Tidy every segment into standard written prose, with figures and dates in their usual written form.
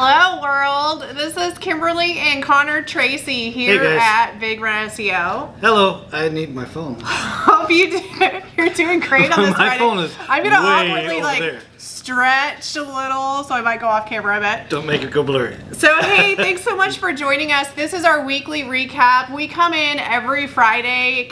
Hello world, this is Kimberly and Conor Treacy here at Big Red SEO. Hello, I need my phone. Hope you're doing great on this My Friday. phone is I'm gonna way awkwardly over there. Stretch a little, so I might go off camera a bit. Don't make it go blurry. So hey, thanks so much for joining us. This is our weekly recap. We come in every Friday.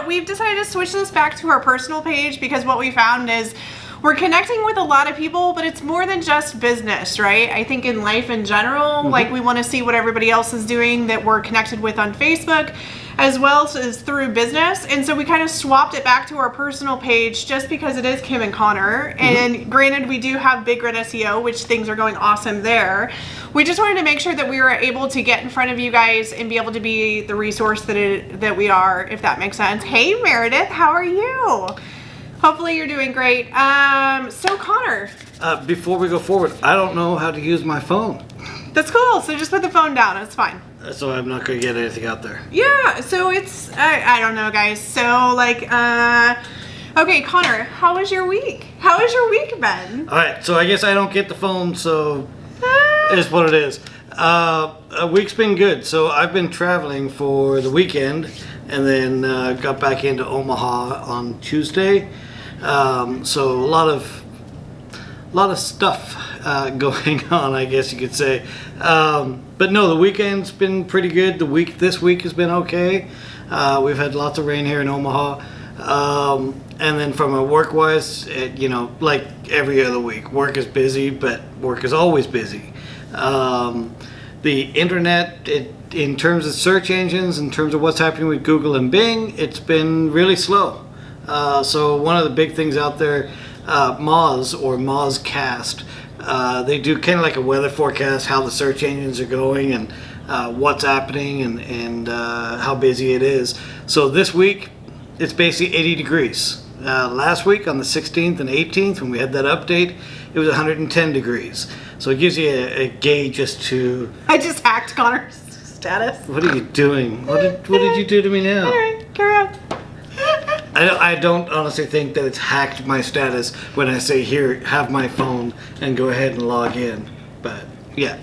We've decided to switch this back to our personal page because what we found is we're connecting with a lot of people, but it's more than just business, right? I think in life in general, like we want to see what everybody else is doing that we're connected with on Facebook, as well as through business. And so we kind of swapped it back to our personal page just because it is Kim and Conor. And granted, we do have Big Red SEO, which things are going awesome there. We just wanted to make sure that we were able to get in front of you guys and be able to be the resource that we are, if that makes sense. Hey Meredith, how are you? Hopefully you're doing great. So Conor. Before we go forward, I don't know how to use my phone. That's cool. So just put the phone down. It's fine. So I'm not going to get anything out there. Yeah. So it's, I don't know, guys. So okay, Conor, how was your week? How has your week been? All right. So I guess I don't get the phone, so it is what it is. A week's been good. So I've been traveling for the weekend and then got back into Omaha on Tuesday. So a lot of stuff going on, I guess you could say. But no, the weekend's been pretty good. This week has been okay. We've had lots of rain here in Omaha. And then from a work-wise, like every other week, work is busy, but work is always busy. The internet, in terms of search engines, in terms of what's happening with Google and Bing, it's been really slow. So one of the big things out there, Moz or Mozcast, they do kind of like a weather forecast, how the search engines are going and what's happening and how busy it is. So this week, it's basically 80 degrees. Last week on the 16th and 18th, when we had that update, it was 110 degrees. So it gives you a gauge as to... I just hacked Conor's status. What are you doing? What did you do to me now? All right, carry on. I don't honestly think that it's hacked my status when I say, here, have my phone and go ahead and log in. But yeah.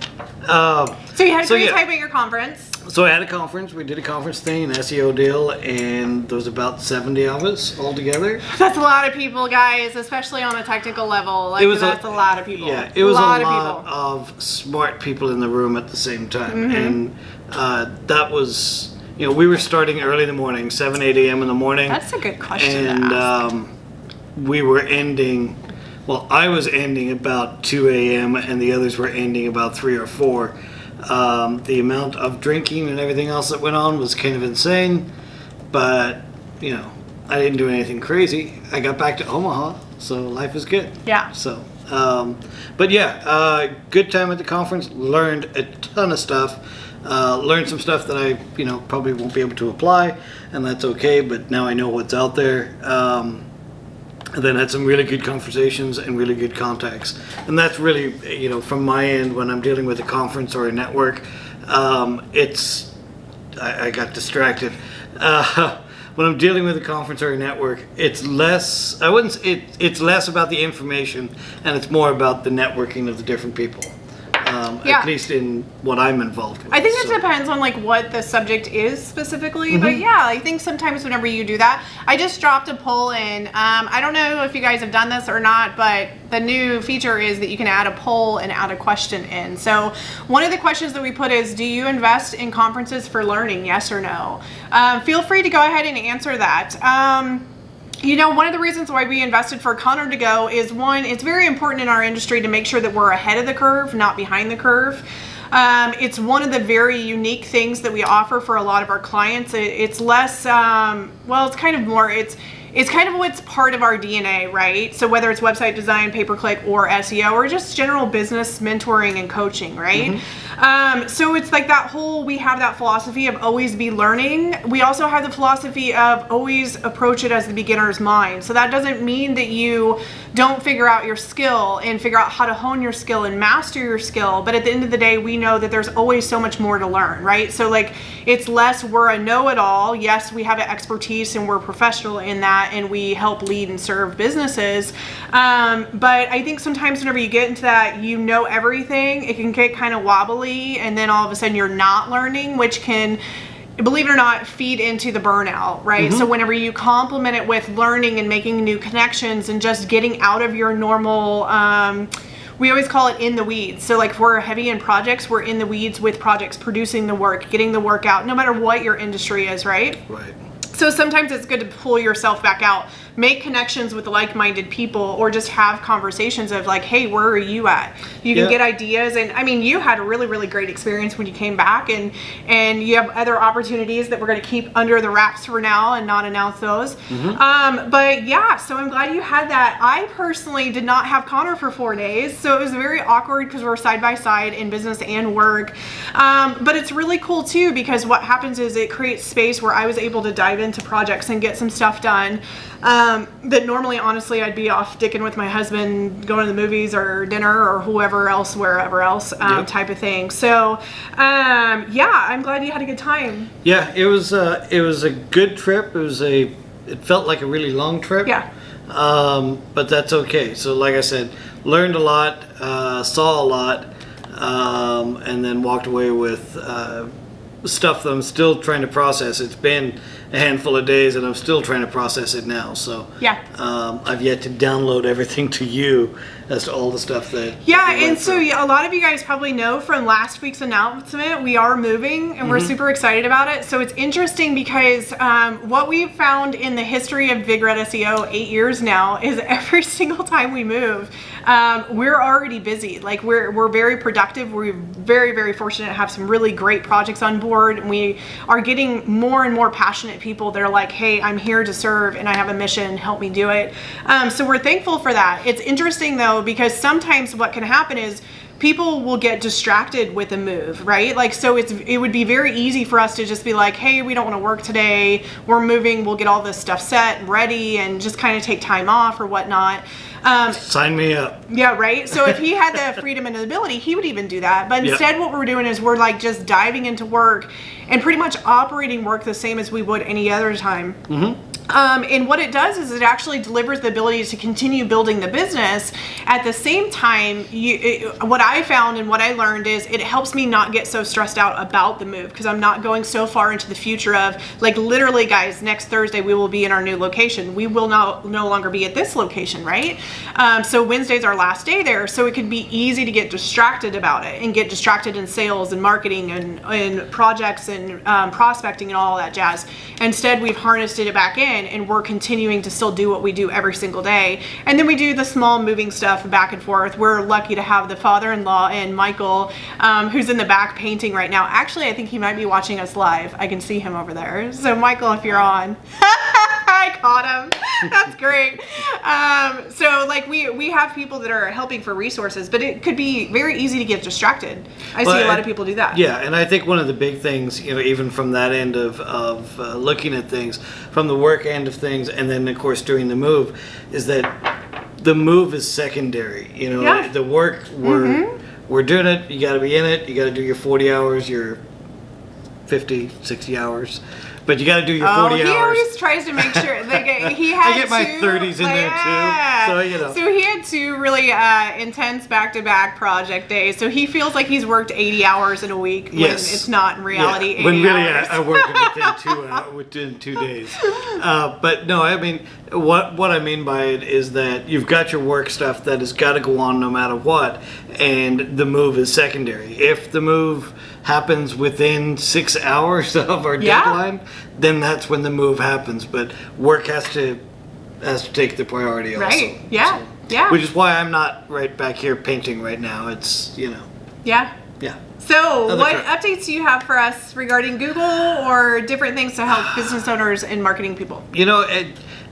So you had a great time at your conference. So I had a conference. We did a conference thing, an SEO deal, and there was about 70 of us all together. That's a lot of people, guys, especially on a technical level. That's a lot of people. Yeah, it was a lot of smart people in the room at the same time. And that was, we were starting early in the morning, 7, 8 a.m. in the morning. That's a good question and, to ask. We were ending, I was ending about 2 a.m. and the others were ending about 3 or 4. The amount of drinking and everything else that went on was kind of insane, but I didn't do anything crazy. I got back to Omaha, so life is good. Yeah. So, but yeah, good time at the conference. Learned a ton of stuff. Learned some stuff that I probably won't be able to apply, and that's okay. But now I know what's out there. And then had some really good conversations and really good contacts. And that's really, from my end, when I'm dealing with a conference or a network, I got distracted. When I'm dealing with a conference or a network, it's less, it's less about the information and it's more about the networking of the different people. At least in what I'm involved with. I think it depends on what the subject is specifically, but yeah, I think sometimes whenever you do that, I just dropped a poll in. I don't know if you guys have done this or not, but the new feature is that you can add a poll and add a question in. So one of the questions that we put is, do you invest in conferences for learning, yes or no? Feel free to go ahead and answer that. One of the reasons why we invested for Conor to go is, one, it's very important in our industry to make sure that we're ahead of the curve, not behind the curve. It's one of the very unique things that we offer for a lot of our clients. It's less, it's kind of more, it's kind of what's part of our DNA, right? So whether it's website design, pay-per-click, or SEO, or just general business mentoring and coaching, right? So it's like that whole, we have that philosophy of always be learning. We also have the philosophy of always approach it as the beginner's mind. So that doesn't mean that you don't figure out your skill and figure out how to hone your skill and master your skill. But at the end of the day, we know that there's always so much more to learn, right? So it's less we're a know-it-all. Yes, we have an expertise and we're professional in that. that, and we help lead and serve businesses. But I think sometimes whenever you get into that, you know everything, it can get kind of wobbly, and then all of a sudden you're not learning, which can, believe it or not, feed into the burnout, right? So whenever you complement it with learning and making new connections and just getting out of your normal, we always call it in the weeds. So like if we're heavy in projects, we're in the weeds with projects, producing the work, getting the work out, no matter what your industry is, right? Right. So sometimes it's good to pull yourself back out, make connections with like-minded people, or just have conversations of like, hey, where are you at? You can get ideas. And I mean, you had a really, really great experience when you came back, and you have other opportunities that we're going to keep under the wraps for now and not announce those. But yeah, so I'm glad you had that. I personally did not have Conor for 4 days, so it was very awkward because we're side by side in business and work. But it's really cool too, because what happens is it creates space where I was able to dive into projects and get some stuff done that normally, honestly, I'd be off dicking with my husband, going to the movies or dinner or whoever else, wherever else, type of thing. So yeah, I'm glad you had a good time. Yeah, it was a good trip. It felt like a really long trip. Yeah. But that's okay. So like I said, learned a lot, saw a lot, and then walked away with stuff that I'm still trying to process. It's been a handful of days and I'm still trying to process it now. So yeah, I've yet to download everything to you as to all the stuff that and so a lot of you guys probably know from last week's announcement, we are moving and we're super excited about it. So it's interesting because what we've found in the history of Big Red SEO, 8 years now, is every single time we move, we're already busy. Like we're very productive. We're very, very fortunate to have some really great projects on board, and we are getting more and more passionate people that are like, hey, I'm here to serve and I have a mission, help me do it. So we're thankful for that. It's interesting though, because sometimes what can happen is people will get distracted with a move, right? Like, so it would be very easy for us to just be like, hey, we don't want to work today, we're moving, we'll get all this stuff set and ready and just kind of take time off or whatnot. Sign me up. Yeah, right? So if he had the freedom and the ability, he would even do that. But instead what we're doing is we're like just diving into work and pretty much operating work the same as we would any other time. And what it does is it actually delivers the ability to continue building the business. At the same time, what I found and what I learned is it helps me not get so stressed out about the move, because I'm not going so far into the future of, like, literally, guys, next Thursday we will be in our new location. We will no longer be at this location, right? So Wednesday's our last day there, so it can be easy to get distracted about it and get distracted in sales and marketing and projects and prospecting and all that jazz. Instead, we've harnessed it back in, and we're continuing to still do what we do every single day. And then we do the small moving stuff back and forth. We're lucky to have the father-in-law and Michael, who's in the back painting right now. Actually, I think he might be watching us live. I can see him over there. So Michael, if you're on. I caught him. That's great. So like we have people that are helping for resources, but it could be very easy to get distracted. I see a lot of people do that. Yeah, and I think one of the big things, even from that end of looking at things, from the work end of things, and then of course doing the move, is that the move is secondary. The work, we're doing it. You got to be in it. You got to do your 40 hours, your 50, 60 hours. But you got to do your 40 hours. He always tries to make sure. Like, he had I get my 30s in there too. So he had 2 really intense back-to-back project days. So he feels like he's worked 80 hours in a week when it's not in reality 80 when really hours. I work within 2 days. But no, I mean, what I mean by it is that you've got your work stuff that has got to go on no matter what, and the move is secondary. If the move happens within 6 hours of our deadline, then that's when the move happens. But work has to take the priority also. Right. Yeah. Yeah. Which is why I'm not right back here painting right now. It's Yeah. Yeah. So what updates do you have for us regarding Google or different things to help business owners and marketing people?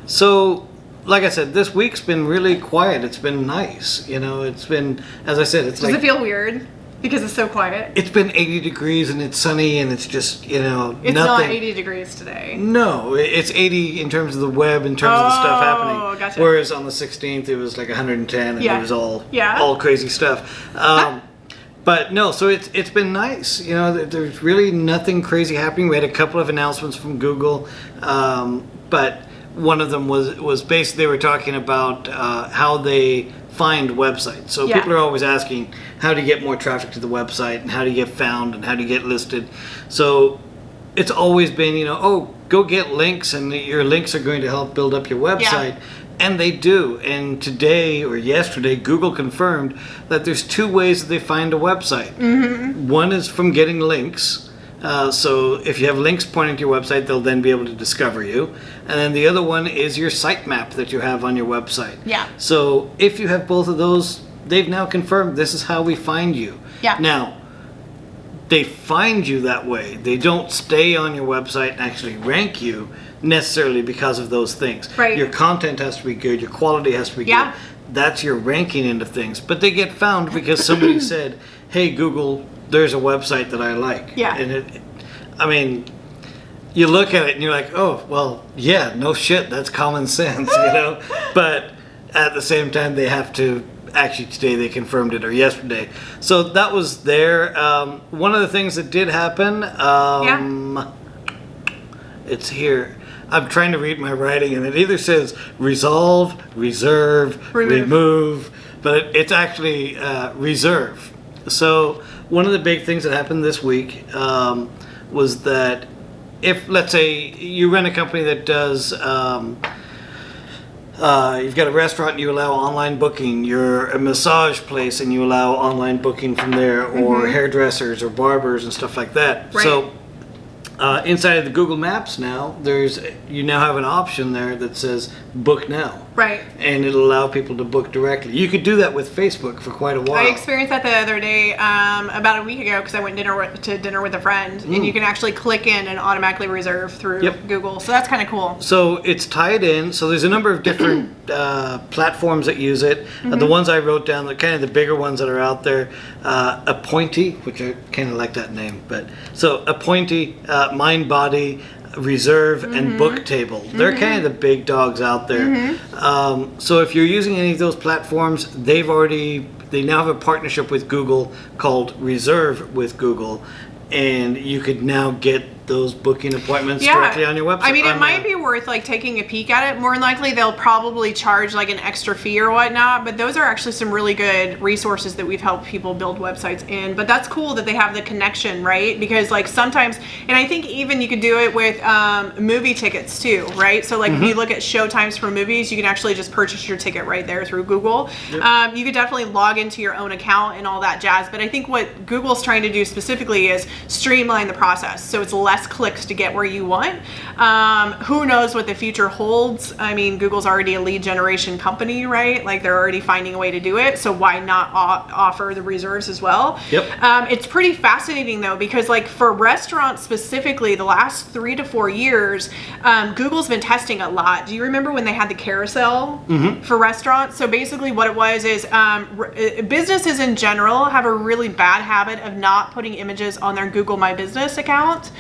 So like I said, this week's been really quiet. It's been nice. It's been, as I said, Does it feel weird? Because it's so quiet. It's been 80 degrees and it's sunny and it's just, It's nothing. not 80 degrees today. No, it's 80 in terms of the web, in terms of the stuff happening. Gotcha. Whereas on the 16th, it was like 110 and it was all crazy stuff. But no, so it's been nice. There's really nothing crazy happening. We had a couple of announcements from Google, but one of them was basically, they were talking about how they find websites. So people are always asking, how do you get more traffic to the website, and how do you get found, and how do you get listed? So it's always been, go get links, and your links are going to help build up your website. Yeah. And they do. And today or yesterday, Google confirmed that there's 2 ways that they find a website. Mm-hmm. One is from getting links. So if you have links pointing to your website, they'll then be able to discover you. And then the other one is your sitemap that you have on your website. Yeah. So if you have both of those, they've now confirmed this is how we find you. Yeah. Now, they find you that way. They don't stay on your website and actually rank you necessarily because of those things. Right. Your content has to be good. Your quality has to be good. That's your ranking into things. But they get found because somebody said, hey, Google, there's a website that I like. Yeah. And you look at it and you're like, oh, well, yeah, no shit, that's common sense, But at the same time, they have to, actually today they confirmed it, or yesterday. So that was there. One of the things that did happen, it's here. I'm trying to read my writing, and it either says resolve, reserve, remove, but it's actually reserve. So one of the big things that happened this week was that if, let's say, you run a company that does, you've got a restaurant and you allow online booking, you're a massage place and you allow online booking from there, or hairdressers or barbers and stuff like that. Right. So inside of the Google Maps now, you now have an option there that says book now. Right. And it'll allow people to book directly. You could do that with Facebook for quite a while. I experienced that the other day, about a week ago, because I went to dinner with a friend, and you can actually click in and automatically reserve through Google. So that's kind of cool. So it's tied in. So there's a number of different platforms that use it. The ones I wrote down, the kind of the bigger ones that are out there, Appointy, which I kind of like that name. So Appointy, Mindbody, Reserve, and BookTable. They're kind of the big dogs out there. So if you're using any of those platforms, they now have a partnership with Google called Reserve with Google, and you could now get those booking appointments directly on your website. I mean, it might be worth taking a peek at it. More than likely, they'll probably charge an extra fee or whatnot, but those are actually some really good resources that we've helped people build websites in. But that's cool that they have the connection, right? Because sometimes, and I think even you could do it with movie tickets too, right? So if you look at show times for movies, you can actually just purchase your ticket right there through Google. Yep. You could definitely log into your own account and all that jazz. But I think what Google's trying to do specifically is streamline the process, so it's less clicks to get where you want. Who knows what the future holds? I mean, Google's already a lead generation company, right? They're already finding a way to do it, so why not offer the reserves as well? Yep. It's pretty fascinating though, because for restaurants specifically, the last 3 to 4 years, Google's been testing a lot. Do you remember when they had the Carousel for restaurants? So basically what it was is businesses in general have a really bad habit of not putting images on their Google My Business account.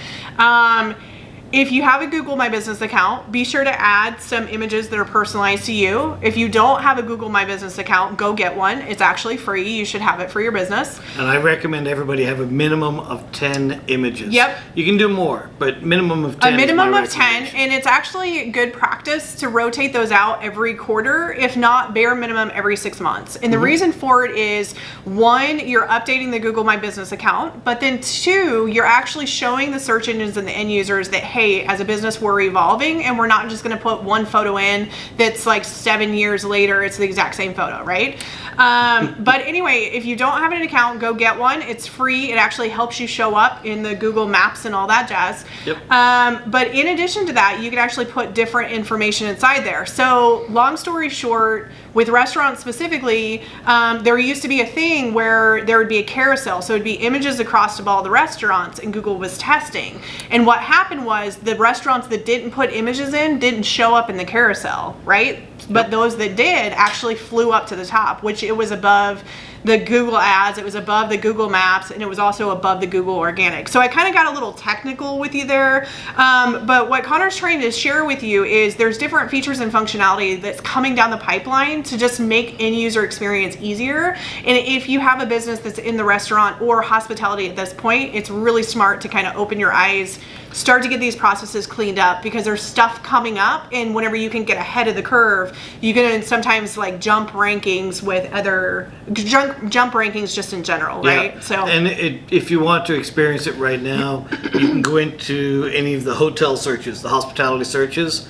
If you have a Google My Business account, be sure to add some images that are personalized to you. If you don't have a Google My Business account, go get one. It's actually free. You should have it for your business. And I recommend everybody have a minimum of 10 images. Yep. You can do more, but minimum of 10. A minimum of 10, and it's actually good practice to rotate those out every quarter, if not bare minimum every 6 months. And the reason for it is, 1, you're updating the Google My Business account, but then 2, you're actually showing the search engines and the end users that, hey, as a business, we're evolving, and we're not just going to put one photo in that's 7 years later, it's the exact same photo, right? But anyway, if you don't have an account, go get one. It's free. It actually helps you show up in the Google Maps and all that jazz. Yep. But in addition to that, you can actually put different information inside there. So long story short, with restaurants specifically, there used to be a thing where there would be a carousel. So it'd be images across of all the restaurants, and Google was testing. And what happened was the restaurants that didn't put images in didn't show up in the carousel, right? But those that did actually flew up to the top, which it was above the Google ads, it was above the Google Maps, and it was also above the Google Organic. So I kind of got a little technical with you there. But what Conor's trying to share with you is there's different features and functionality that's coming down the pipeline to just make end user experience easier. And if you have a business that's in the restaurant or hospitality at this point, it's really smart to kind of open your eyes, start to get these processes cleaned up, because there's stuff coming up, and whenever you can get ahead of the curve, you can sometimes like jump rankings with other jump rankings just in general, right? Yeah. So, and if you want to experience it right now, you can go into any of the hotel searches, the hospitality searches,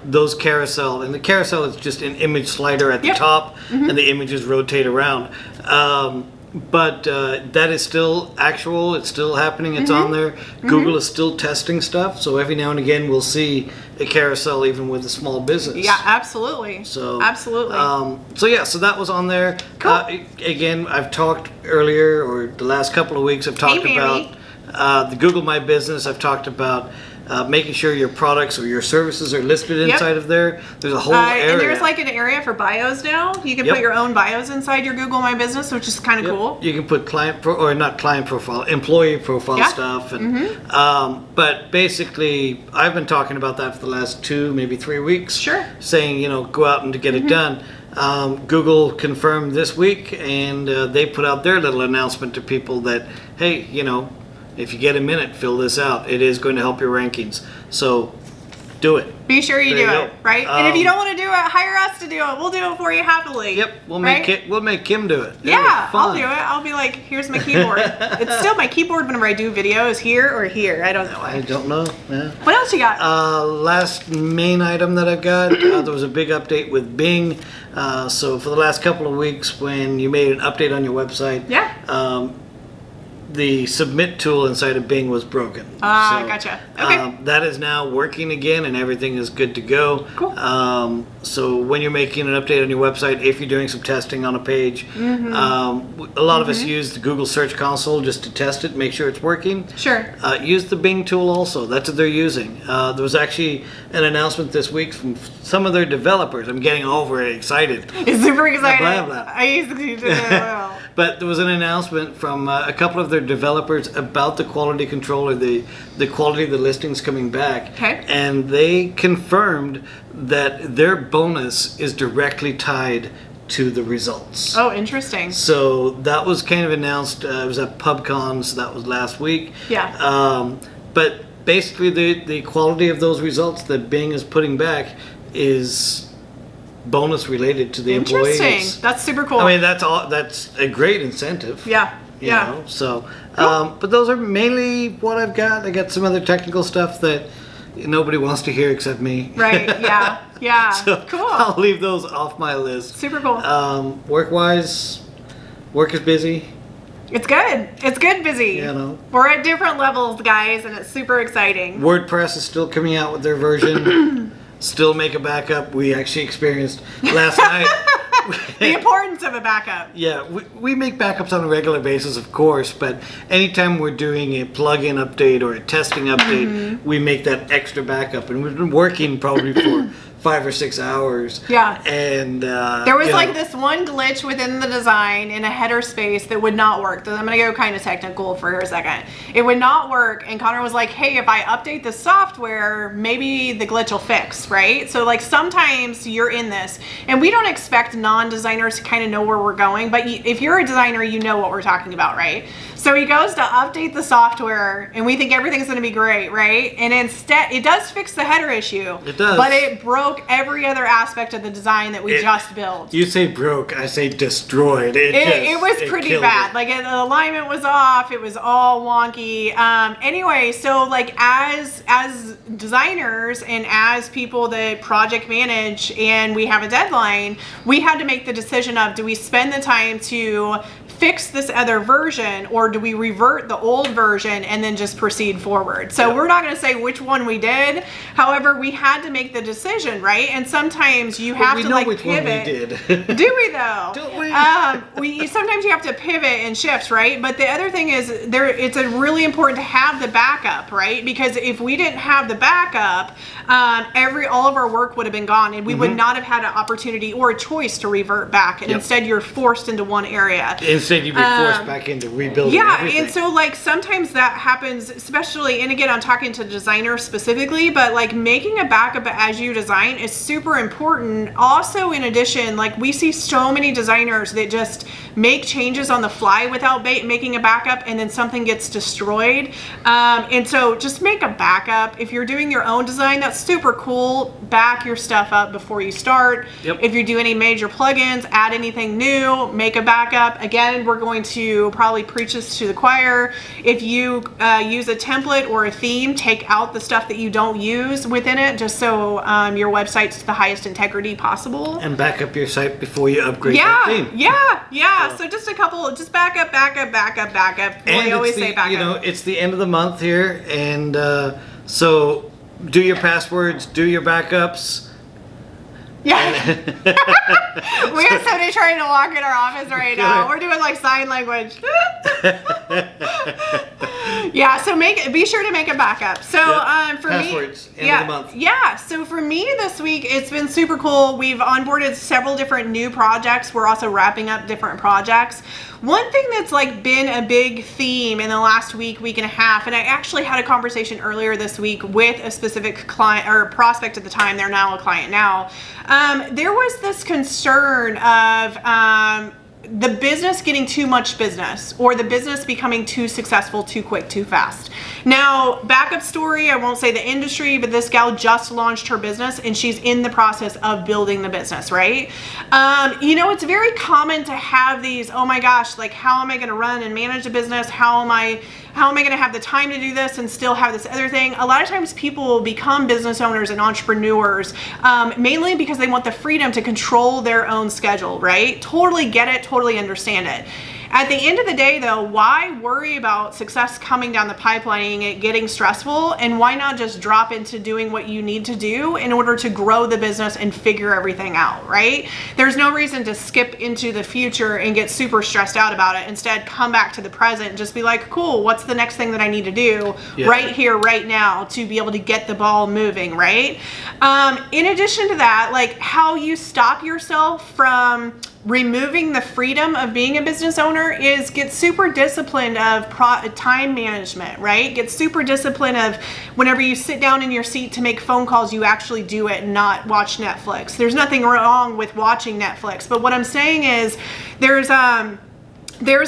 those carousel, and the carousel is just an image slider at the top, and the images rotate around. But that is still actual. It's still happening. It's on there. Google is still testing stuff. So every now and again, we'll see a carousel even with a small business. yeah, absolutely. So absolutely. So that was on there. Cool. Again, I've talked earlier, or the last couple of weeks, I've talked about the Google My Business. I've talked about making sure your products or your services are listed inside of there. There's a whole area. And there's like an area for bios now. You can put your own bios inside your Google My Business, which is kind of cool. You can put employee profile stuff. And, but basically, I've been talking about that for the last 2, maybe 3 weeks. Sure. Saying, go out and to get it done. Google confirmed this week, and they put out their little announcement to people that, hey, if you get a minute, fill this out. It is going to help your rankings. So do it. Be sure you There do you it, go. right? And if you don't want to do it, hire us to do it. We'll do it for you happily. Yep, we'll make Kim do it. Yeah, I'll do it. I'll be like, here's my keyboard. It's still my keyboard whenever I do videos, here or here. I don't know why. I don't know. Yeah. What else you got? Last main item that I've got, there was a big update with Bing. So for the last couple of weeks, when you made an update on your website, the submit tool inside of Bing was broken. Gotcha. Okay. That is now working again, and everything is good to go. Cool. So when you're making an update on your website, if you're doing some testing on a page, a lot of us use the Google Search Console just to test it, make sure it's working. Sure. Use the Bing tool also. That's what they're using. There was actually an announcement this week from some of their developers. I'm getting all very excited. It's super exciting. Blah, blah. I used to do that. But there was an announcement from a couple of their developers about the quality control, or the quality of the listings coming back. Okay. And they confirmed that their bonus is directly tied to the results. Oh, interesting. So that was kind of announced. It was at PubCon, so that was last week. Yeah. But basically, the quality of those results that Bing is putting back is bonus related to the employees. Interesting. That's super cool. I mean, that's a great incentive. Yeah. You know, so, but those are mainly what I've got. I got some other technical stuff that nobody wants to hear except me. Right. Yeah. Yeah. So cool. I'll leave those off my list. Super cool. Work-wise, work is busy. It's good. It's good busy. We're at different levels, guys, and it's super exciting. WordPress is still coming out with their version. Still make a backup. We actually experienced last night. The importance of a backup. Yeah, we make backups on a regular basis, of course, but anytime we're doing a plugin update or a testing update, we make that extra backup. And we've been working probably for 5 or 6 hours. Yeah. And there was like this one glitch within the design in a header space that would not work. I'm going to go kind of technical for a second. It would not work, and Conor was like, hey, if I update the software, maybe the glitch will fix, right? So like sometimes you're in this, and we don't expect non-designers to kind of know where we're going, but if you're a designer, you know what we're talking about, right? So he goes to update the software, and we think everything's going to be great, right? And instead, it does fix the header issue. It does. But it broke every other aspect of the design that we just built. You say broke, I say destroyed. It was pretty bad. Like the alignment was off. It was all wonky. Anyway, so like as designers and as people that project manage and we have a deadline, we had to make the decision of, do we spend the time to fix this other version, or do we revert the old version and then just proceed forward? So we're not going to say which one we did. However, we had to make the decision, right? And sometimes you have to like pivot. One we did. Do we though? Don't we? sometimes you have to pivot and shift, right? But the other thing is it's a really important to have the backup, right? Because if we didn't have the backup, all of our work would have been gone, and we would not have had an opportunity or a choice to revert back. And instead, you're forced into one area. Instead, you'd be forced back into rebuilding everything. And so like sometimes that happens, especially, and again, I'm talking to designers specifically, but like making a backup as you design is super important. Also, in addition, like we see so many designers that just make changes on the fly without making a backup, and then something gets destroyed. And so just make a backup. If you're doing your own design, that's super cool. Back your stuff up before you start. If you do any major plugins, add anything new, make a backup. Again, we're going to probably preach this to the choir. If you use a template or a theme, take out the stuff that you don't use within it, just so your website's to the highest integrity possible. And back up your site before you upgrade that theme. So just a couple, just backup. And we always say backup. You know, it's the end of the month here, and so do your passwords, do your backups. Yeah. We have somebody trying to walk in our office right now. We're doing like sign language. So be sure to make a backup. So for passwords, me, end of the month. So for me this week, it's been super cool. We've onboarded several different new projects. We're also wrapping up different projects. One thing that's like been a big theme in the last week and a half, and I actually had a conversation earlier this week with a specific client or prospect at the time. They're now a client now. There was this concern of the business getting too much business, or the business becoming too successful, too quick, too fast. Now, backup story, I won't say the industry, but this gal just launched her business and she's in the process of building the business, right? It's very common to have these, oh my gosh, like how am I going to run and manage a business? How am I going to have the time to do this and still have this other thing? A lot of times people will become business owners and entrepreneurs mainly because they want the freedom to control their own schedule, right? Totally get it, totally understand it. At the end of the day, though, why worry about success coming down the pipeline and it getting stressful? And why not just drop into doing what you need to do in order to grow the business and figure everything out, right? There's no reason to skip into the future and get super stressed out about it. Instead, come back to the present and just be like, cool, what's the next thing that I need to do right here, right now to be able to get the ball moving, right? In addition to that, like how you stop yourself from removing the freedom of being a business owner is get super disciplined of time management, right? Get super disciplined of whenever you sit down in your seat to make phone calls, you actually do it and not watch Netflix. There's nothing wrong with watching Netflix, but what I'm saying is there's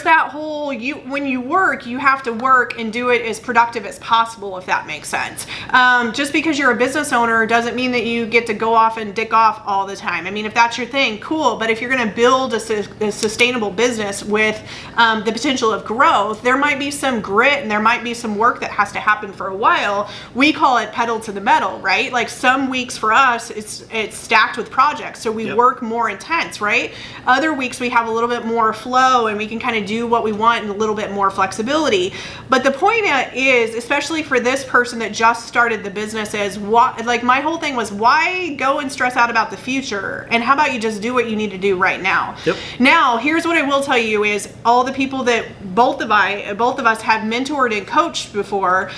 that whole, when you work, you have to work and do it as productive as possible, if that makes sense. Just because you're a business owner doesn't mean that you get to go off and dick off all the time. I mean, if that's your thing, cool. But if you're going to build a sustainable business with the potential of growth, there might be some grit and there might be some work that has to happen for a while. We call it pedal to the metal, right? Like some weeks for us, it's stacked with projects. So we work more intense, right? Other weeks we have a little bit more flow and we can kind of do what we want and a little bit more flexibility. But the point is, especially for this person that just started the business, is like my whole thing was, why go and stress out about the future? And how about you just do what you need to do right now? Now, here's what I will tell you is all the people that both of us have mentored and coached before,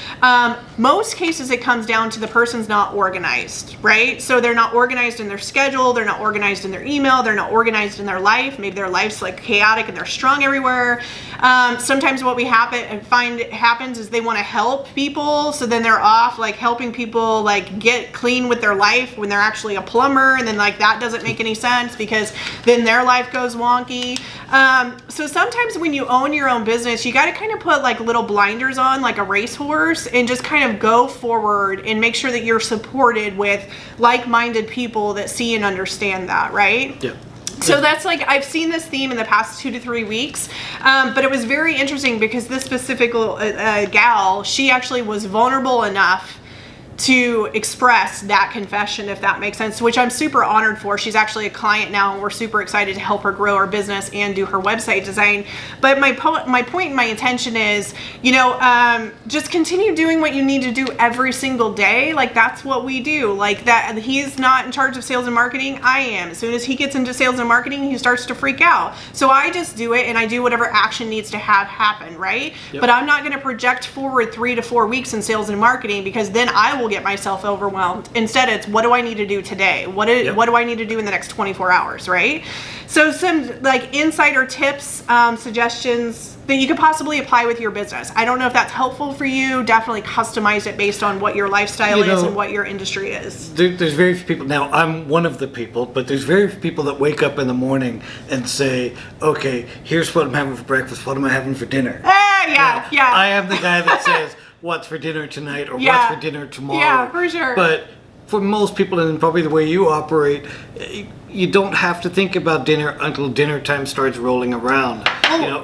most cases it comes down to the person's not organized, right? So they're not organized in their schedule, they're not organized in their email, they're not organized in their life. Maybe their life's like chaotic and they're strung everywhere. Sometimes what we find happens is they want to help people, so then they're off like helping people like get clean with their life when they're actually a plumber, and then like that doesn't make any sense because then their life goes wonky. So sometimes when you own your own business, you got to kind of put like little blinders on like a racehorse and just kind of go forward and make sure that you're supported with like-minded people that see and understand that, right? So that's like, I've seen this theme in the past 2 to 3 weeks, but it was very interesting because this specific gal, she actually was vulnerable enough to express that confession, if that makes sense, which I'm super honored for. She's actually a client now, and we're super excited to help her grow her business and do her website design. But my point and my intention is, just continue doing what you need to do every single day. Like, that's what we do. Like, that he's not in charge of sales and marketing. I am. As soon as he gets into sales and marketing, he starts to freak out. So I just do it, and I do whatever action needs to have happen, right? Yep. But I'm not going to project forward 3 to 4 weeks in sales and marketing, because then I will get myself overwhelmed. Instead, it's what do I need to do today? What do I need to do in the next 24 hours, right? So some like insider tips, suggestions that you could possibly apply with your business. I don't know if that's helpful for you. Definitely customize it based on what your lifestyle is and what your industry is. There's very few people, now I'm one of the people, but there's very few people that wake up in the morning and say, okay, here's what I'm having for breakfast, what am I having for dinner? Yeah. I am the guy that says, what's for dinner tonight, or what's for dinner tomorrow. Yeah, for sure. But for most people, and probably the way you operate, you don't have to think about dinner until dinner time starts rolling around.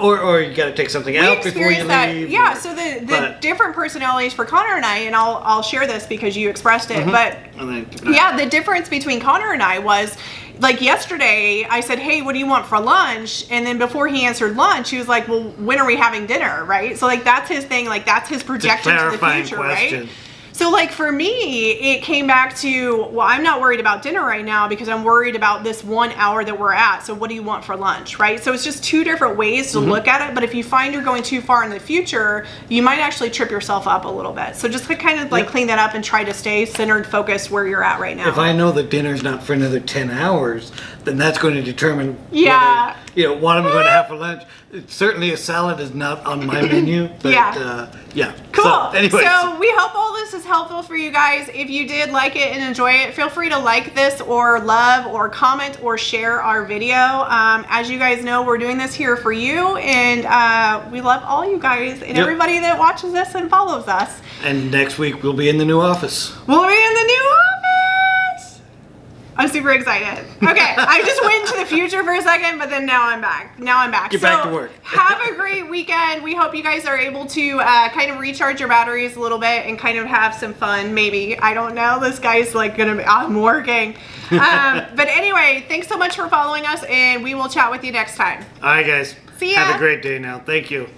Or you got to take something out before you leave. Yeah, so the different personalities for Conor and I, and I'll share this because you expressed it, but the difference between Conor and I was, like yesterday, I said, hey, what do you want for lunch? And then before he answered lunch, he was like, well, when are we having dinner, right? So like that's his thing, like that's his projection to the future, question. right? So like for me, it came back to, well, I'm not worried about dinner right now because I'm worried about this 1 hour that we're at. So what do you want for lunch, right? So it's just two different ways to look at it. But if you find you're going too far in the future, you might actually trip yourself up a little bit. So just kind of like clean that up and try to stay centered, focused where you're at right now. If I know that dinner's not for another 10 hours, then that's going to determine what I'm going to have for lunch. Certainly a salad is not on my menu, but Cool. So we hope all this is helpful for you guys. If you did like it and enjoy it, feel free to like this or love or comment or share our video. As you guys know, we're doing this here for you, and we love all you guys and everybody that watches this and follows us. And next week we'll be in the new office. We'll be in the new office. I'm super excited. Okay, I just went into the future for a second, but then now I'm back. Get back to work. Have a great weekend. We hope you guys are able to kind of recharge your batteries a little bit and kind of have some fun, maybe. I don't know. This guy's like gonna be, I'm working. But anyway, thanks so much for following us, and we will chat with you next time. All right, guys. See ya. Have a great day now. Thank you.